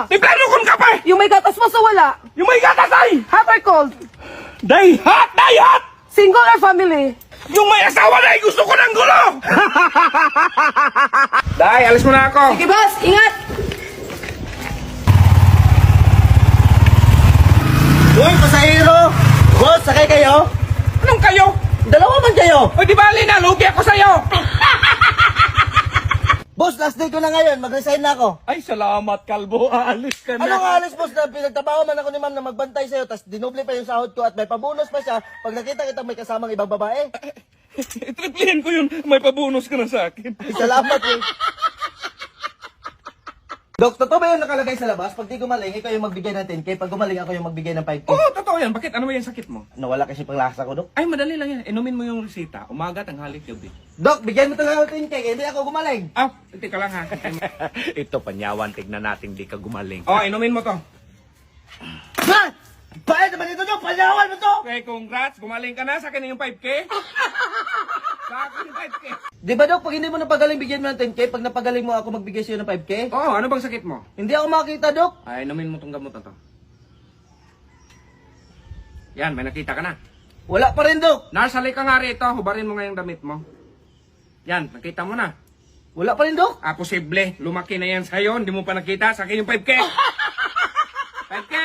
Tiplano kung ka pa! Yung may gatas mo sa wala. Yung may gatas ay! Hot or cold? Dayhat! Dayhat! Single or family? Yung may asawa na ay gusto ko ng gulo! Day, alis mo na ako. Sige, boss. Ingat! Uy, pasahero! Boss, sakay kayo? Anong kayo? Dalawa man kayo! O di bali na, lugi ako sa'yo! Boss, last day ko na ngayon. Mag-resign na ako. Ay, salamat, kalbo. Aalis ka na. Anong alis, boss? Na pinagtrabaho man ako ni ma'am na magbantay sa'yo, tapos dinoble pa yung sahod ko at may pabonus pa siya pag nakita kita may kasamang ibang babae. Triplihin ko yun. May pabonus ka na sa akin. Ay, salamat eh. Dok, totoo ba yung nakalagay sa labas? Pag di gumaling, ikaw yung magbigay ng 10K. Pag gumaling, ako yung magbigay ng 5K. Oo, totoo yan. Bakit? Ano ba yung sakit mo? Nawala kasi panglasa ko, Dok. Ay, madali lang yan. Inumin mo yung resita. Umaga, tanghali, gabi. Dok, bigyan mo talaga ng 10K, kaya hindi ako gumaling. Ah, teka lang ha. Ito, panyawan, tignan natin di ka gumaling. Oh, inumin mo to. Ha? Bayad naman ito, Dok! Panyawan mo to! Okay, congrats. Gumaling ka na. Sa akin na yung 5K. Sa akin yung 5K. Di ba, Dok, pag hindi mo napagaling, bigyan mo ng 10K. Pag napagaling mo, ako magbigay sa'yo ng 5K. Oo, ano bang sakit mo? Hindi ako makakita, Dok. Ay, inumin mo tong gamot na to. Yan, may nakita ka na. Wala pa rin, Dok. Nasali ka nga rito. Hubarin mo nga yung damit mo. Yan, nakita mo na. Wala pa rin, Dok. Ah, posible. Lumaki na yan sa'yo. Hindi mo pa nakita. Sa akin yung 5K. 5K!